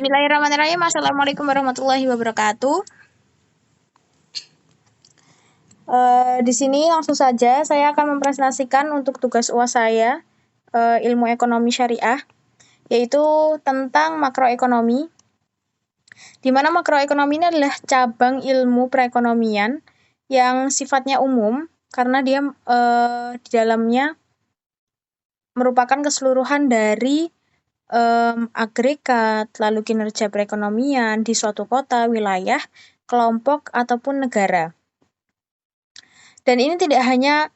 Bismillahirrahmanirrahim. Assalamualaikum warahmatullahi wabarakatuh. Di sini langsung saja saya akan mempresentasikan untuk tugas UAS saya ilmu ekonomi syariah, yaitu tentang makroekonomi. Di mana makroekonomi ini adalah cabang ilmu perekonomian yang sifatnya umum karena dia di dalamnya merupakan keseluruhan dari agregat, lalu kinerja perekonomian di suatu kota, wilayah, kelompok, ataupun negara. Dan ini tidak hanya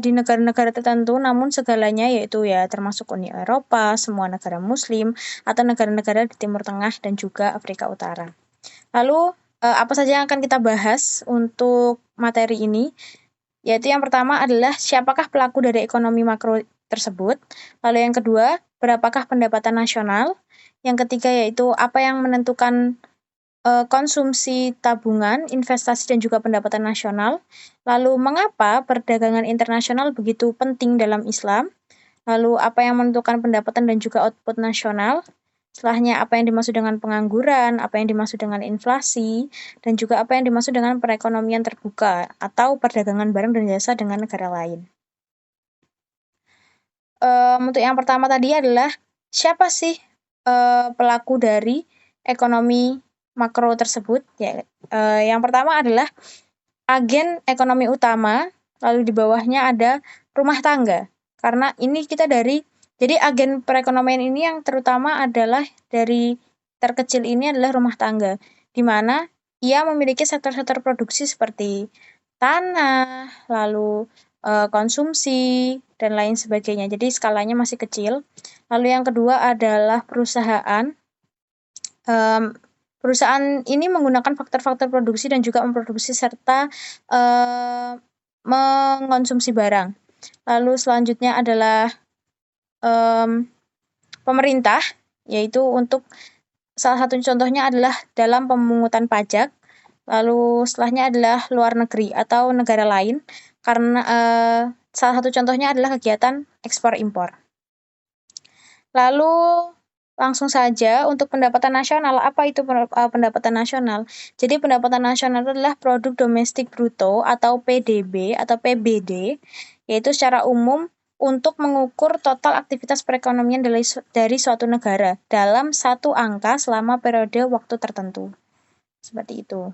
di negara-negara tertentu, namun segalanya yaitu ya termasuk Uni Eropa, semua negara Muslim, atau negara-negara di Timur Tengah dan juga Afrika Utara. Lalu apa saja yang akan kita bahas untuk materi ini? Yaitu yang pertama adalah siapakah pelaku dari ekonomi makro tersebut. Lalu yang kedua, berapakah pendapatan nasional. Yang ketiga yaitu apa yang menentukan konsumsi tabungan, investasi, dan juga pendapatan nasional. Lalu mengapa perdagangan internasional begitu penting dalam Islam. Lalu apa yang menentukan pendapatan dan juga output nasional. Setelahnya apa yang dimaksud dengan pengangguran, apa yang dimaksud dengan inflasi, dan juga apa yang dimaksud dengan perekonomian terbuka atau perdagangan barang dan jasa dengan negara lain. Untuk yang pertama tadi adalah siapa sih pelaku dari ekonomi makro tersebut? Ya, yang pertama adalah agen ekonomi utama, lalu di bawahnya ada rumah tangga. Karena ini kita jadi agen perekonomian ini yang terutama adalah dari terkecil ini adalah rumah tangga, di mana ia memiliki sektor-sektor produksi seperti tanah, lalu konsumsi, dan lain sebagainya. Jadi skalanya masih kecil. Lalu yang kedua adalah perusahaan. Perusahaan ini menggunakan faktor-faktor produksi dan juga memproduksi serta mengonsumsi barang. Lalu selanjutnya adalah pemerintah, yaitu untuk salah satu contohnya adalah dalam pemungutan pajak. Lalu setelahnya adalah luar negeri atau negara lain, karena salah satu contohnya adalah kegiatan ekspor impor. Lalu langsung saja untuk pendapatan nasional. Apa itu pendapatan nasional? Jadi pendapatan nasional itu adalah produk domestik bruto atau PDB atau PBD, yaitu secara umum untuk mengukur total aktivitas perekonomian dari suatu negara dalam satu angka selama periode waktu tertentu. Seperti itu.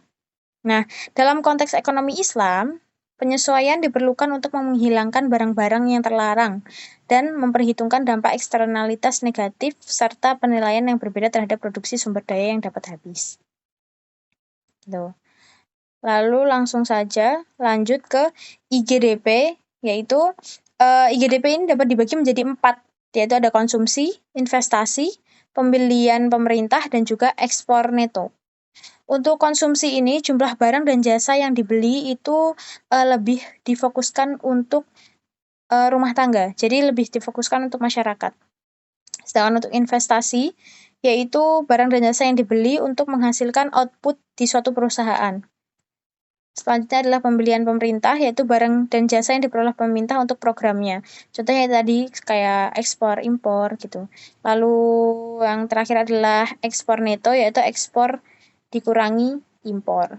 Nah, dalam konteks ekonomi Islam, penyesuaian diperlukan untuk menghilangkan barang-barang yang terlarang dan memperhitungkan dampak eksternalitas negatif serta penilaian yang berbeda terhadap produksi sumber daya yang dapat habis. Gitu. Lalu langsung saja lanjut ke IGDP, yaitu IGDP ini dapat dibagi menjadi 4, yaitu ada konsumsi, investasi, pembelian pemerintah, dan juga ekspor neto. Untuk konsumsi ini, jumlah barang dan jasa yang dibeli itu lebih difokuskan untuk rumah tangga, jadi lebih difokuskan untuk masyarakat. Sedangkan untuk investasi, yaitu barang dan jasa yang dibeli untuk menghasilkan output di suatu perusahaan. Selanjutnya adalah pembelian pemerintah, yaitu barang dan jasa yang diperoleh pemerintah untuk programnya. Contohnya tadi kayak ekspor, impor gitu. Lalu yang terakhir adalah ekspor neto, yaitu ekspor dikurangi impor.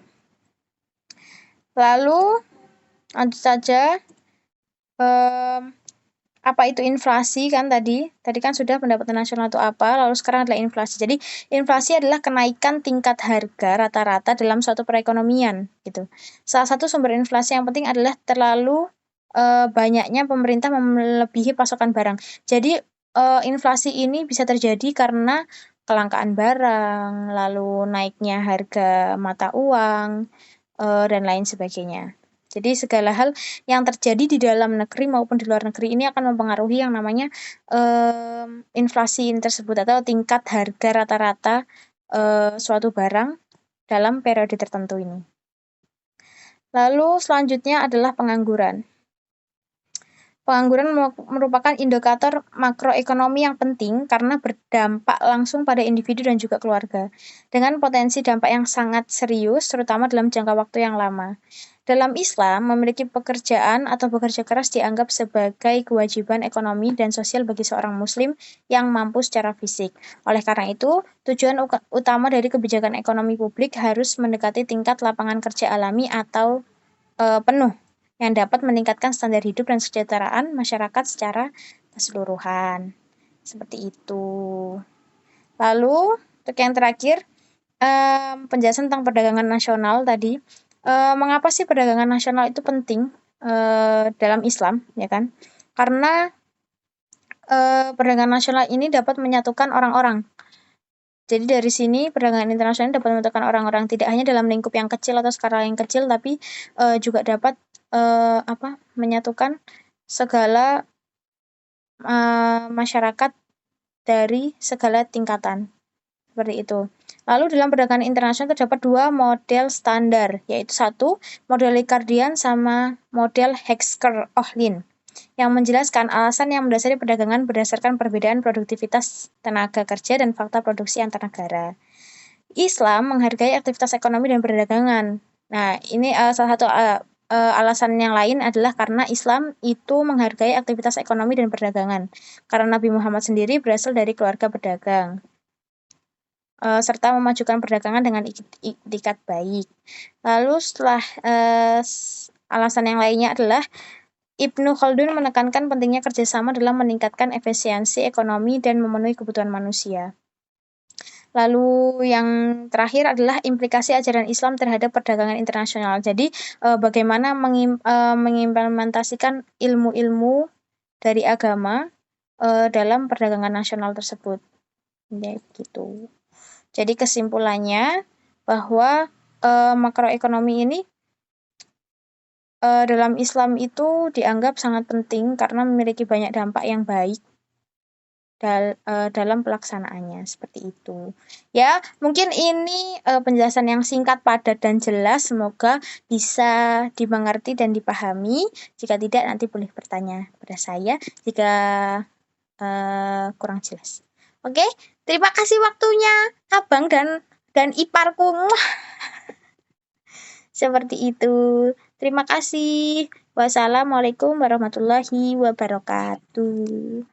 Lalu lanjut saja, apa itu inflasi kan tadi? Tadi kan sudah pendapatan nasional itu apa, lalu sekarang adalah inflasi. Jadi inflasi adalah kenaikan tingkat harga rata-rata dalam suatu perekonomian gitu. Salah satu sumber inflasi yang penting adalah terlalu banyaknya pemerintah melebihi pasokan barang. Jadi inflasi ini bisa terjadi karena kelangkaan barang, lalu naiknya harga mata uang, dan lain sebagainya. Jadi segala hal yang terjadi di dalam negeri maupun di luar negeri ini akan mempengaruhi yang namanya inflasi tersebut atau tingkat harga rata-rata suatu barang dalam periode tertentu ini. Lalu selanjutnya adalah pengangguran. Pengangguran merupakan indikator makroekonomi yang penting karena berdampak langsung pada individu dan juga keluarga, dengan potensi dampak yang sangat serius, terutama dalam jangka waktu yang lama. Dalam Islam, memiliki pekerjaan atau bekerja keras dianggap sebagai kewajiban ekonomi dan sosial bagi seorang Muslim yang mampu secara fisik. Oleh karena itu, tujuan utama dari kebijakan ekonomi publik harus mendekati tingkat lapangan kerja alami atau penuh yang dapat meningkatkan standar hidup dan kesejahteraan masyarakat secara keseluruhan. Seperti itu. Lalu, untuk yang terakhir, penjelasan tentang perdagangan nasional tadi. Mengapa sih perdagangan nasional itu penting dalam Islam, ya kan? Karena perdagangan nasional ini dapat menyatukan orang-orang. Jadi dari sini perdagangan internasional dapat menyatukan orang-orang tidak hanya dalam lingkup yang kecil atau skala yang kecil, tapi juga dapat menyatukan segala masyarakat dari segala tingkatan. Seperti itu. Lalu dalam perdagangan internasional terdapat dua model standar, yaitu satu, model Ricardian sama model Hexker-Ohlin, yang menjelaskan alasan yang mendasari perdagangan berdasarkan perbedaan produktivitas tenaga kerja dan fakta produksi antar negara. Islam menghargai aktivitas ekonomi dan perdagangan. Nah, ini salah satu alasan yang lain adalah karena Islam itu menghargai aktivitas ekonomi dan perdagangan. Karena Nabi Muhammad sendiri berasal dari keluarga pedagang. Serta memajukan perdagangan dengan itikad baik. Lalu setelah alasan yang lainnya adalah Ibnu Khaldun menekankan pentingnya kerjasama dalam meningkatkan efisiensi ekonomi dan memenuhi kebutuhan manusia. Lalu yang terakhir adalah implikasi ajaran Islam terhadap perdagangan internasional. Jadi bagaimana mengimplementasikan ilmu-ilmu dari agama dalam perdagangan nasional tersebut. Ya, gitu. Jadi kesimpulannya bahwa makroekonomi ini dalam Islam itu dianggap sangat penting karena memiliki banyak dampak yang baik dalam pelaksanaannya, seperti itu. Ya, mungkin ini penjelasan yang singkat, padat, dan jelas. Semoga bisa dimengerti dan dipahami. Jika tidak, nanti boleh bertanya pada saya jika kurang jelas. Oke, terima kasih waktunya, Abang dan iparku. Seperti itu. Terima kasih. Wassalamualaikum warahmatullahi wabarakatuh.